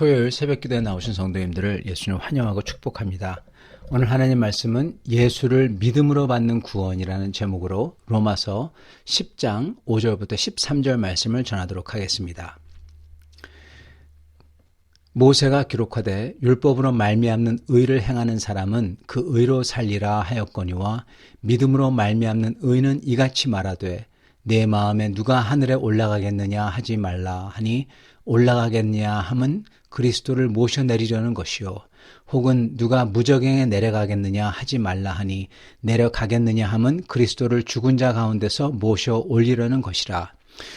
토요일 새벽기도에 나오신 성도님들을 예수님 환영하고 축복합니다. 오늘 하나님 말씀은 예수를 믿음으로 받는 구원이라는 제목으로 로마서 10장 5절부터 13절 말씀을 전하도록 하겠습니다. 모세가 기록하되 율법으로 말미암는 의를 행하는 사람은 그 의로 살리라 하였거니와 믿음으로 말미암는 의는 이같이 말하되 내 마음에 누가 하늘에 올라가겠느냐 하지 말라 하니 올라가겠냐 함은 그리스도를 모셔내리려는 것이요 혹은 누가 무저갱에 내려가겠느냐 하지 말라 하니 내려가겠느냐 함은 그리스도를 죽은 자 가운데서 모셔 올리려는 것이라.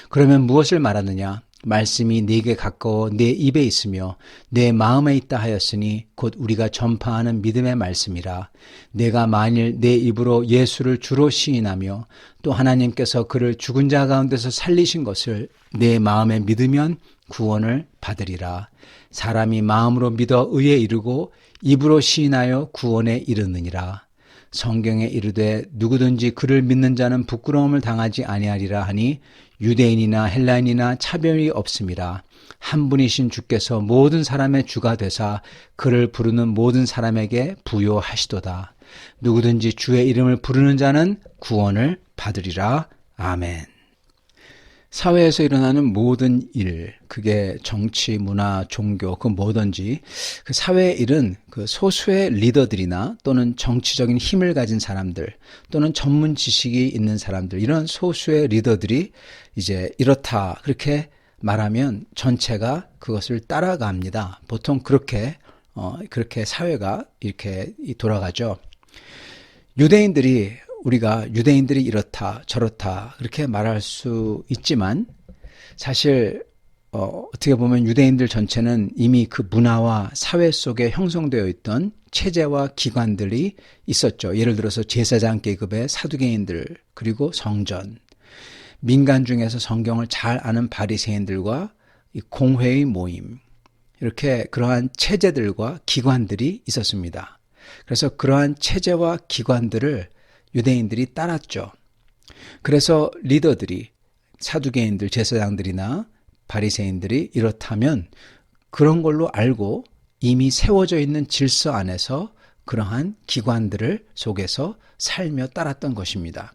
그러면 무엇을 말하느냐? 말씀이 네게 가까워 내 입에 있으며 내 마음에 있다 하였으니 곧 우리가 전파하는 믿음의 말씀이라. 내가 만일 내 입으로 예수를 주로 시인하며 또 하나님께서 그를 죽은 자 가운데서 살리신 것을 내 마음에 믿으면 구원을 받으리라. 사람이 마음으로 믿어 의에 이르고 입으로 시인하여 구원에 이르느니라. 성경에 이르되 누구든지 그를 믿는 자는 부끄러움을 당하지 아니하리라 하니 유대인이나 헬라인이나 차별이 없음이라. 한 분이신 주께서 모든 사람의 주가 되사 그를 부르는 모든 사람에게 부요하시도다. 누구든지 주의 이름을 부르는 자는 구원을 받으리라. 아멘. 사회에서 일어나는 모든 일, 그게 정치, 문화, 종교, 그 뭐든지 그 사회의 일은 그 소수의 리더들이나 또는 정치적인 힘을 가진 사람들 또는 전문 지식이 있는 사람들, 이런 소수의 리더들이 이제 이렇다 그렇게 말하면 전체가 그것을 따라갑니다. 보통 그렇게 사회가 이렇게 돌아가죠. 우리가 유대인들이 이렇다 저렇다 그렇게 말할 수 있지만 사실 어떻게 보면 유대인들 전체는 이미 그 문화와 사회 속에 형성되어 있던 체제와 기관들이 있었죠. 예를 들어서 제사장 계급의 사두개인들, 그리고 성전, 민간 중에서 성경을 잘 아는 바리새인들과 이 공회의 모임, 이렇게 그러한 체제들과 기관들이 있었습니다. 그래서 그러한 체제와 기관들을 유대인들이 따랐죠. 그래서 리더들이 사두개인들, 제사장들이나 바리새인들이 이렇다면 그런 걸로 알고 이미 세워져 있는 질서 안에서 그러한 기관들을 속에서 살며 따랐던 것입니다.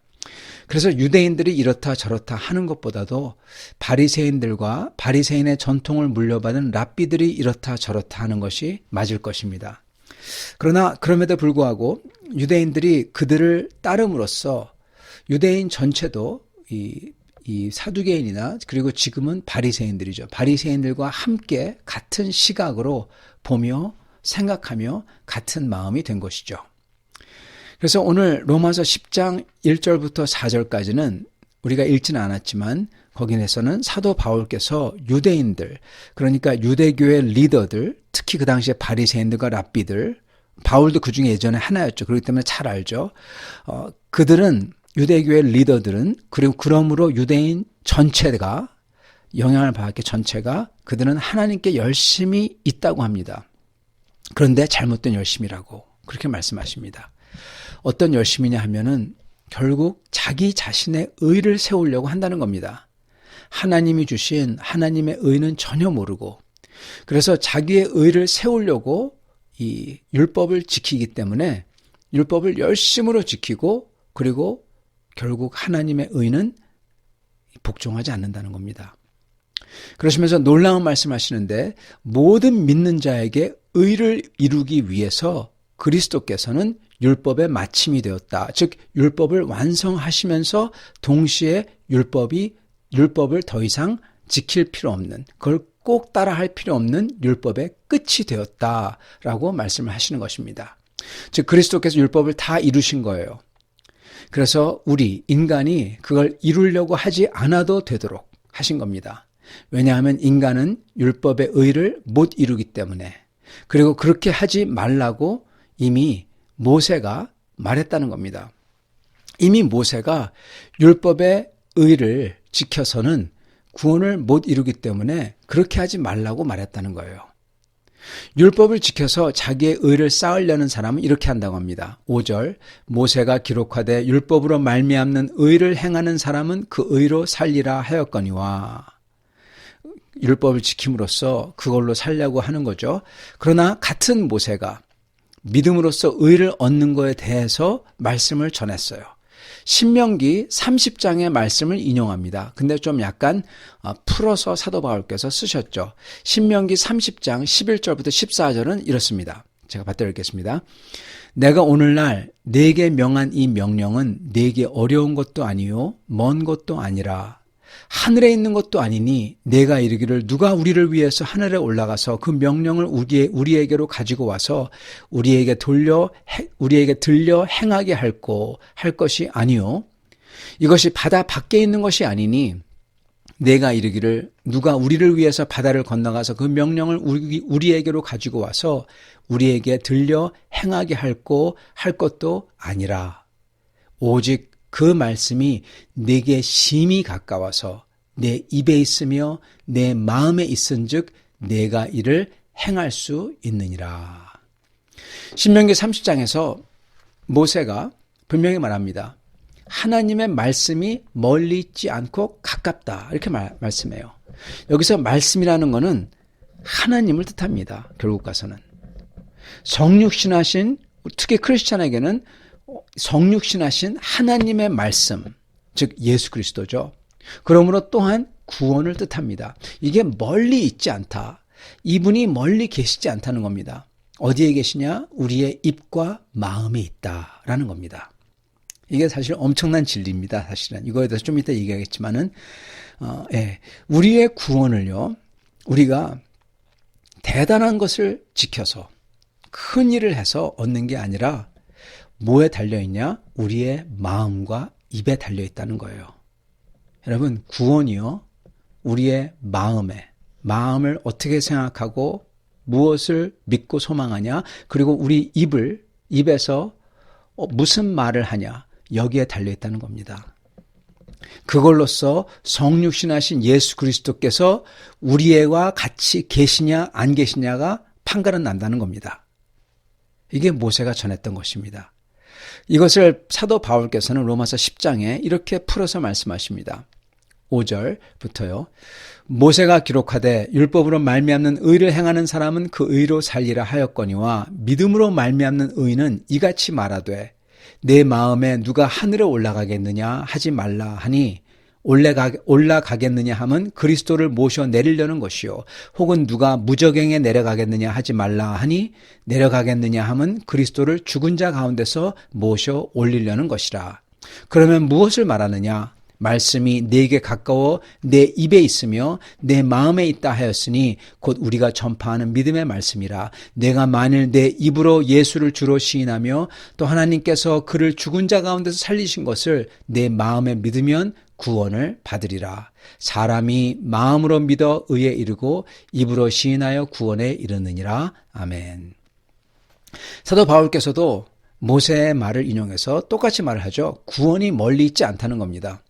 그래서 유대인들이 이렇다 저렇다 하는 것보다도 바리새인들과 바리새인의 전통을 물려받은 랍비들이 이렇다 저렇다 하는 것이 맞을 것입니다. 그러나 그럼에도 불구하고 유대인들이 그들을 따름으로써 유대인 전체도 이 사두개인이나 그리고 지금은 바리새인들이죠. 바리새인들과 함께 같은 시각으로 보며 생각하며 같은 마음이 된 것이죠. 그래서 오늘 로마서 10장 1절부터 4절까지는 우리가 읽지는 않았지만 거기에서는 사도 바울께서 유대인들, 그러니까 유대교의 리더들, 특히 그 당시에 바리새인들과 랍비들, 바울도 그 중에 예전에 하나였죠. 그렇기 때문에 잘 알죠. 그들은 유대교의 리더들은 그리고 그러므로 유대인 전체가 영향을 받았기 전체가 그들은 하나님께 열심히 있다고 합니다. 그런데 잘못된 열심이라고 그렇게 말씀하십니다. 어떤 열심이냐 하면은 결국 자기 자신의 의를 세우려고 한다는 겁니다. 하나님이 주신 하나님의 의는 전혀 모르고 그래서 자기의 의를 세우려고 이 율법을 지키기 때문에 율법을 열심으로 지키고 그리고 결국 하나님의 의는 복종하지 않는다는 겁니다. 그러시면서 놀라운 말씀하시는데 모든 믿는 자에게 의를 이루기 위해서 그리스도께서는 율법의 마침이 되었다. 즉 율법을 완성하시면서 동시에 율법을 더 이상 지킬 필요 없는, 그걸 꼭 따라할 필요 없는 율법의 끝이 되었다라고 말씀을 하시는 것입니다. 즉 그리스도께서 율법을 다 이루신 거예요. 그래서 우리 인간이 그걸 이루려고 하지 않아도 되도록 하신 겁니다. 왜냐하면 인간은 율법의 의를 못 이루기 때문에 그리고 그렇게 하지 말라고 이미 모세가 말했다는 겁니다. 이미 모세가 율법의 의를 지켜서는 구원을 못 이루기 때문에 그렇게 하지 말라고 말했다는 거예요. 율법을 지켜서 자기의 의를 쌓으려는 사람은 이렇게 한다고 합니다. 5절 모세가 기록하되 율법으로 말미암는 의를 행하는 사람은 그 의로 살리라 하였거니와 율법을 지킴으로써 그걸로 살려고 하는 거죠. 그러나 같은 모세가 믿음으로써 의를 얻는 것에 대해서 말씀을 전했어요. 신명기 30장의 말씀을 인용합니다. 근데 좀 약간 풀어서 사도 바울께서 쓰셨죠. 신명기 30장 11절부터 14절은 이렇습니다. 제가 받들어 읽겠습니다. 내가 오늘날 네게 명한 이 명령은 네게 어려운 것도 아니요 먼 것도 아니라 하늘에 있는 것도 아니니 내가 이르기를 누가 우리를 위해서 하늘에 올라가서 그 명령을 우리에게로 가지고 와서 우리에게 들려 행하게 할 것이 아니요 이것이 바다 밖에 있는 것이 아니니 내가 이르기를 누가 우리를 위해서 바다를 건너가서 그 명령을 우리에게로 가지고 와서 우리에게 들려 행하게 할 것도 아니라 오직 그 말씀이 내게 심히 가까워서 내 입에 있으며 내 마음에 있은즉 내가 이를 행할 수 있느니라. 신명기 30장에서 모세가 분명히 말합니다. 하나님의 말씀이 멀리 있지 않고 가깝다 이렇게 말씀해요. 여기서 말씀이라는 것은 하나님을 뜻합니다. 결국 가서는 성육신하신 특히 크리스찬에게는 성육신하신 하나님의 말씀, 즉 예수 그리스도죠. 그러므로 또한 구원을 뜻합니다. 이게 멀리 있지 않다. 이분이 멀리 계시지 않다는 겁니다. 어디에 계시냐? 우리의 입과 마음에 있다라는 겁니다. 이게 사실 엄청난 진리입니다. 사실은 이거에 대해서 좀 이따 얘기하겠지만은 우리의 구원을요. 우리가 대단한 것을 지켜서 큰 일을 해서 얻는 게 아니라 뭐에 달려있냐? 우리의 마음과 입에 달려있다는 거예요. 여러분 구원이요. 우리의 마음을 어떻게 생각하고 무엇을 믿고 소망하냐? 그리고 우리 입에서 무슨 말을 하냐? 여기에 달려있다는 겁니다. 그걸로써 성육신하신 예수 그리스도께서 우리와 같이 계시냐 안 계시냐가 판가름 난다는 겁니다. 이게 모세가 전했던 것입니다. 이것을 사도 바울께서는 로마서 10장에 이렇게 풀어서 말씀하십니다. 5절부터요. 모세가 기록하되 율법으로 말미암는 의를 행하는 사람은 그 의로 살리라 하였거니와 믿음으로 말미암는 의는 이같이 말하되 내 마음에 누가 하늘에 올라가겠느냐 하지 말라 하니 올라가겠느냐 함은 그리스도를 모셔 내리려는 것이요 혹은 누가 무저갱에 내려가겠느냐 하지 말라 하니 내려가겠느냐 함은 그리스도를 죽은 자 가운데서 모셔 올리려는 것이라. 그러면 무엇을 말하느냐? 말씀이 내게 가까워 내 입에 있으며 내 마음에 있다 하였으니 곧 우리가 전파하는 믿음의 말씀이라. 내가 만일 내 입으로 예수를 주로 시인하며 또 하나님께서 그를 죽은 자 가운데서 살리신 것을 내 마음에 믿으면 구원을 받으리라. 사람이 마음으로 믿어 의에 이르고 입으로 시인하여 구원에 이르느니라. 아멘. 사도 바울께서도 모세의 말을 인용해서 똑같이 말을 하죠. 구원이 멀리 있지 않다는 겁니다.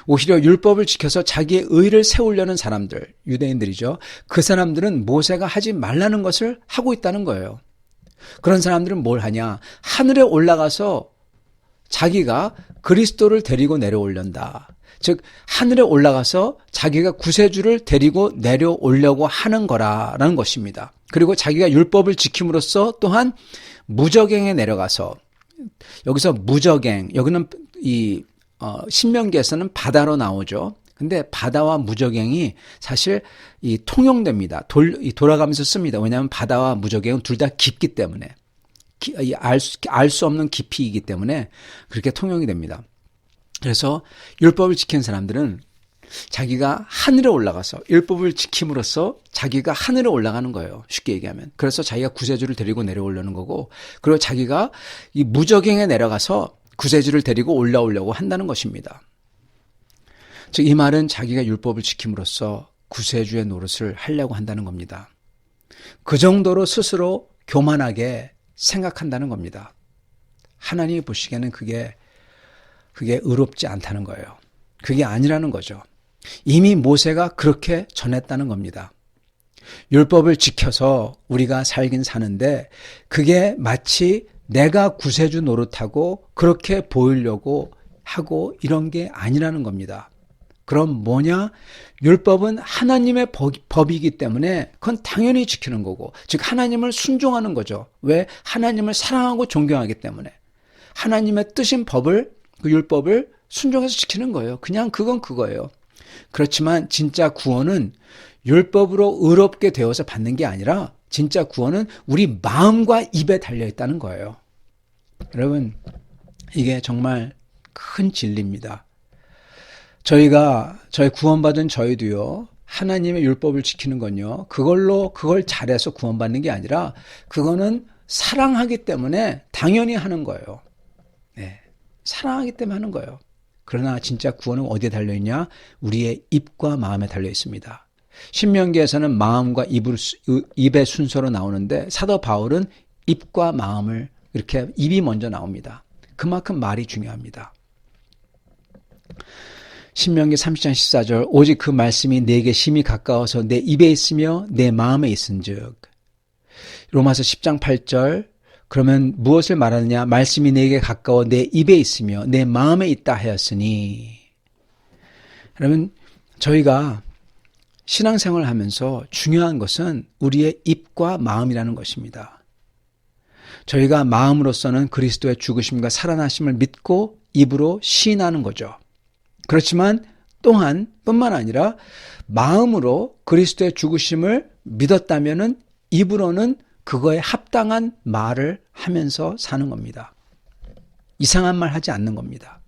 오히려 율법을 지켜서 자기의 의를 세우려는 사람들, 유대인들이죠. 그 사람들은 모세가 하지 말라는 것을 하고 있다는 거예요. 그런 사람들은 뭘 하냐? 하늘에 올라가서 자기가 그리스도를 데리고 내려올련다. 즉 하늘에 올라가서 자기가 구세주를 데리고 내려오려고 하는 거라는 것입니다. 그리고 자기가 율법을 지킴으로써 또한 무저갱에 내려가서, 여기서 무저갱, 여기는 신명기에서는 바다로 나오죠. 근데 바다와 무저갱이 사실 통용됩니다. 돌아가면서 씁니다. 왜냐하면 바다와 무저갱은 둘 다 깊기 때문에, 알 수 없는 깊이이기 때문에 그렇게 통용이 됩니다. 그래서 율법을 지킨 사람들은 자기가 하늘에 올라가서 율법을 지킴으로써 자기가 하늘에 올라가는 거예요. 쉽게 얘기하면. 그래서 자기가 구세주를 데리고 내려오려는 거고, 그리고 자기가 이 무저갱에 내려가서 구세주를 데리고 올라오려고 한다는 것입니다. 즉 이 말은 자기가 율법을 지킴으로써 구세주의 노릇을 하려고 한다는 겁니다. 그 정도로 스스로 교만하게 생각한다는 겁니다. 하나님이 보시기에는 그게 의롭지 않다는 거예요. 그게 아니라는 거죠. 이미 모세가 그렇게 전했다는 겁니다. 율법을 지켜서 우리가 살긴 사는데 그게 마치 내가 구세주 노릇하고 그렇게 보이려고 하고 이런 게 아니라는 겁니다. 그럼 뭐냐? 율법은 하나님의 법이기 때문에 그건 당연히 지키는 거고, 즉 하나님을 순종하는 거죠. 왜? 하나님을 사랑하고 존경하기 때문에. 하나님의 뜻인 법을, 그 율법을 순종해서 지키는 거예요. 그냥 그건 그거예요. 그렇지만 진짜 구원은 율법으로 의롭게 되어서 받는 게 아니라 진짜 구원은 우리 마음과 입에 달려있다는 거예요. 여러분, 이게 정말 큰 진리입니다. 저희 구원받은 저희도요, 하나님의 율법을 지키는 건요, 그걸 잘해서 구원받는 게 아니라 그거는 사랑하기 때문에 당연히 하는 거예요. 네, 사랑하기 때문에 하는 거예요. 그러나 진짜 구원은 어디에 달려있냐? 우리의 입과 마음에 달려있습니다. 신명기에서는 마음과 입의 순서로 나오는데 사도 바울은 입과 마음을 이렇게 입이 먼저 나옵니다. 그만큼 말이 중요합니다. 신명기 30장 14절 오직 그 말씀이 내게 심히 가까워서 내 입에 있으며 내 마음에 있은즉. 로마서 10장 8절 그러면 무엇을 말하느냐? 말씀이 내게 가까워 내 입에 있으며 내 마음에 있다 하였으니. 그러면 저희가 신앙생활을 하면서 중요한 것은 우리의 입과 마음이라는 것입니다. 저희가 마음으로서는 그리스도의 죽으심과 살아나심을 믿고 입으로 시인하는 거죠. 그렇지만 또한 뿐만 아니라 마음으로 그리스도의 죽으심을 믿었다면은 입으로는 그거에 합당한 말을 하면서 사는 겁니다. 이상한 말 하지 않는 겁니다.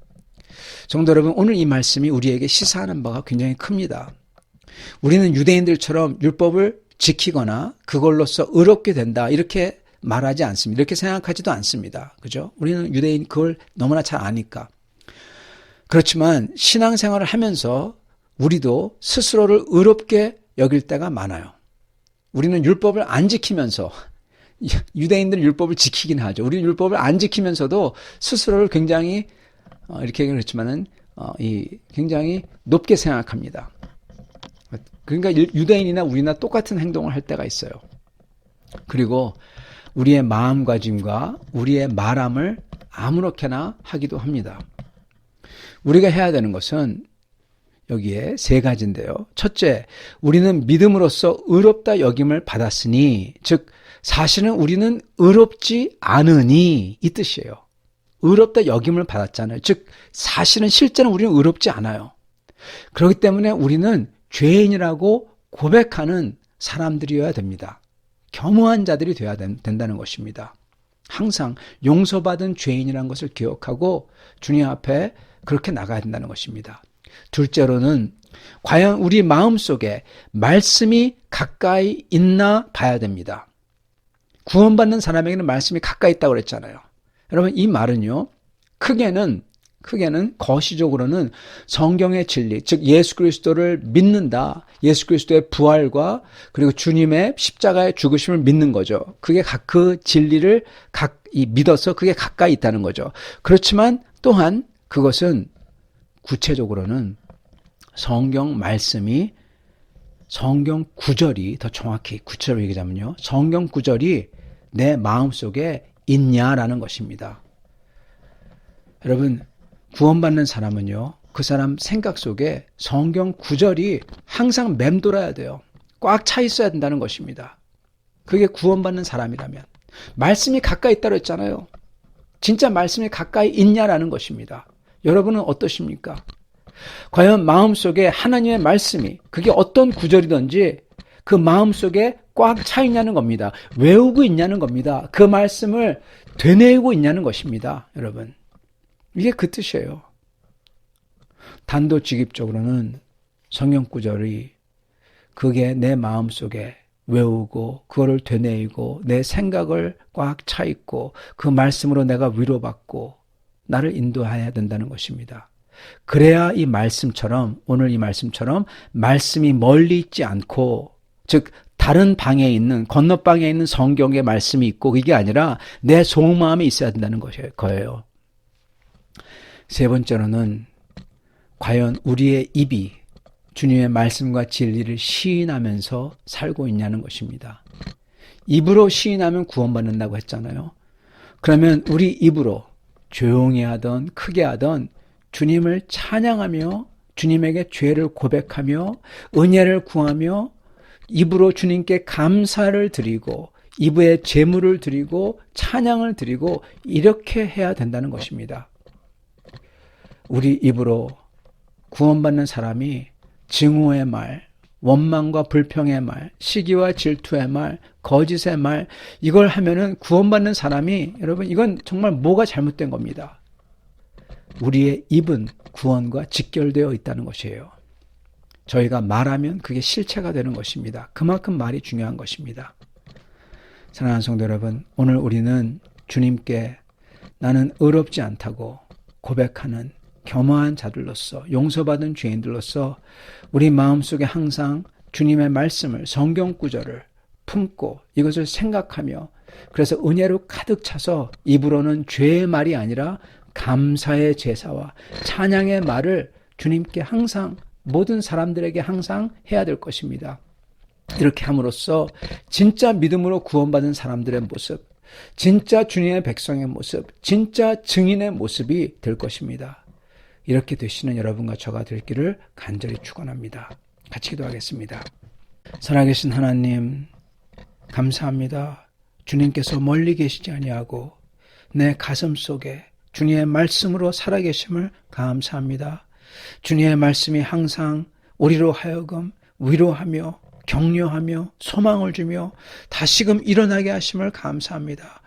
성도 여러분, 오늘 이 말씀이 우리에게 시사하는 바가 굉장히 큽니다. 우리는 유대인들처럼 율법을 지키거나 그걸로써 의롭게 된다 이렇게 말하지 않습니다. 이렇게 생각하지도 않습니다. 그죠? 우리는 유대인 그걸 너무나 잘 아니까. 그렇지만 신앙생활을 하면서 우리도 스스로를 의롭게 여길 때가 많아요. 우리는 율법을 안 지키면서, 유대인들은 율법을 지키긴 하죠. 우리는 율법을 안 지키면서도 스스로를 굉장히 이렇게 그렇지만은 굉장히 높게 생각합니다. 그러니까 유대인이나 우리나 똑같은 행동을 할 때가 있어요. 그리고 우리의 마음가짐과 우리의 말함을 아무렇게나 하기도 합니다. 우리가 해야 되는 것은 여기에 세 가지인데요. 첫째, 우리는 믿음으로써 의롭다 여김을 받았으니, 즉 사실은 우리는 의롭지 않으니 이 뜻이에요. 의롭다 여김을 받았잖아요. 즉 사실은 실제는 우리는 의롭지 않아요. 그렇기 때문에 우리는 죄인이라고 고백하는 사람들이어야 됩니다. 겸허한 자들이 되어야 된다는 것입니다. 항상 용서받은 죄인이라는 것을 기억하고 주님 앞에 그렇게 나가야 된다는 것입니다. 둘째로는 과연 우리 마음속에 말씀이 가까이 있나 봐야 됩니다. 구원받는 사람에게는 말씀이 가까이 있다고 그랬잖아요. 여러분 이 말은요. 크게는 거시적으로는 성경의 진리, 즉 예수 그리스도를 믿는다. 예수 그리스도의 부활과 그리고 주님의 십자가의 죽으심을 믿는 거죠. 그게 그 진리를 믿어서 그게 가까이 있다는 거죠. 그렇지만 또한 그것은 구체적으로는 성경 말씀이 성경 구절이 더 정확히 구체적으로 얘기하자면요. 성경 구절이 내 마음속에 있냐라는 것입니다. 여러분 구원받는 사람은요. 그 사람 생각 속에 성경 구절이 항상 맴돌아야 돼요. 꽉 차 있어야 된다는 것입니다. 그게 구원받는 사람이라면. 말씀이 가까이 있다고 했잖아요. 진짜 말씀이 가까이 있냐라는 것입니다. 여러분은 어떠십니까? 과연 마음속에 하나님의 말씀이 그게 어떤 구절이든지 그 마음속에 꽉 차 있냐는 겁니다. 외우고 있냐는 겁니다. 그 말씀을 되뇌이고 있냐는 것입니다. 여러분. 이게 그 뜻이에요. 단도직입적으로는 성경 구절이 그게 내 마음속에 외우고 그거를 되뇌이고 내 생각을 꽉 차 있고 그 말씀으로 내가 위로받고 나를 인도해야 된다는 것입니다. 그래야 이 말씀처럼 오늘 이 말씀처럼 말씀이 멀리 있지 않고 즉 다른 방에 있는 건너방에 있는 성경의 말씀이 있고 이게 아니라 내 속마음에 있어야 된다는 거예요. 세 번째로는 과연 우리의 입이 주님의 말씀과 진리를 시인하면서 살고 있냐는 것입니다. 입으로 시인하면 구원받는다고 했잖아요. 그러면 우리 입으로 조용히 하던 크게 하던 주님을 찬양하며 주님에게 죄를 고백하며 은혜를 구하며 입으로 주님께 감사를 드리고 입에 제물을 드리고 찬양을 드리고 이렇게 해야 된다는 것입니다. 우리 입으로 구원받는 사람이 증오의 말, 원망과 불평의 말, 시기와 질투의 말, 거짓의 말 이걸 하면은 구원받는 사람이 여러분 이건 정말 뭐가 잘못된 겁니다. 우리의 입은 구원과 직결되어 있다는 것이에요. 저희가 말하면 그게 실체가 되는 것입니다. 그만큼 말이 중요한 것입니다. 사랑하는 성도 여러분, 오늘 우리는 주님께 나는 의롭지 않다고 고백하는 겸허한 자들로서 용서받은 죄인들로서 우리 마음속에 항상 주님의 말씀을 성경 구절을 품고 이것을 생각하며 그래서 은혜로 가득 차서 입으로는 죄의 말이 아니라 감사의 제사와 찬양의 말을 주님께 항상 모든 사람들에게 항상 해야 될 것입니다. 이렇게 함으로써 진짜 믿음으로 구원받은 사람들의 모습, 진짜 주님의 백성의 모습, 진짜 증인의 모습이 될 것입니다. 이렇게 되시는 여러분과 저가 되기를 간절히 축원합니다. 같이 기도하겠습니다. 살아계신 하나님 감사합니다. 주님께서 멀리 계시지 아니하고 내 가슴 속에 주님의 말씀으로 살아계심을 감사합니다. 주님의 말씀이 항상 우리로 하여금 위로하며 격려하며 소망을 주며 다시금 일어나게 하심을 감사합니다.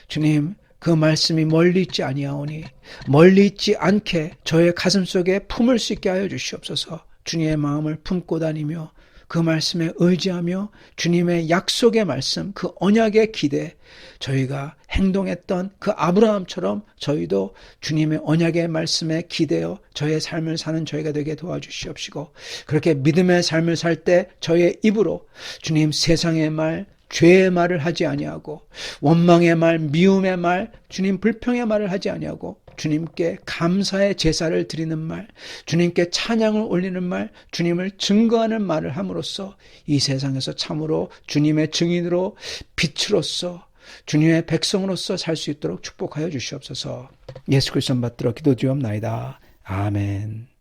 주님 그 말씀이 멀리 있지 아니하오니 멀리 있지 않게 저의 가슴속에 품을 수 있게 하여 주시옵소서. 주님의 마음을 품고 다니며 그 말씀에 의지하며 주님의 약속의 말씀 그 언약의 기대 저희가 행동했던 그 아브라함처럼 저희도 주님의 언약의 말씀에 기대어 저의 삶을 사는 저희가 되게 도와주시옵시고 그렇게 믿음의 삶을 살 때 저의 입으로 주님 세상의 말 죄의 말을 하지 아니하고 원망의 말, 미움의 말, 주님 불평의 말을 하지 아니하고 주님께 감사의 제사를 드리는 말, 주님께 찬양을 올리는 말, 주님을 증거하는 말을 함으로써 이 세상에서 참으로 주님의 증인으로 빛으로서 주님의 백성으로서 살 수 있도록 축복하여 주시옵소서. 예수 그리스도 받들어 기도드리옵나이다. 아멘.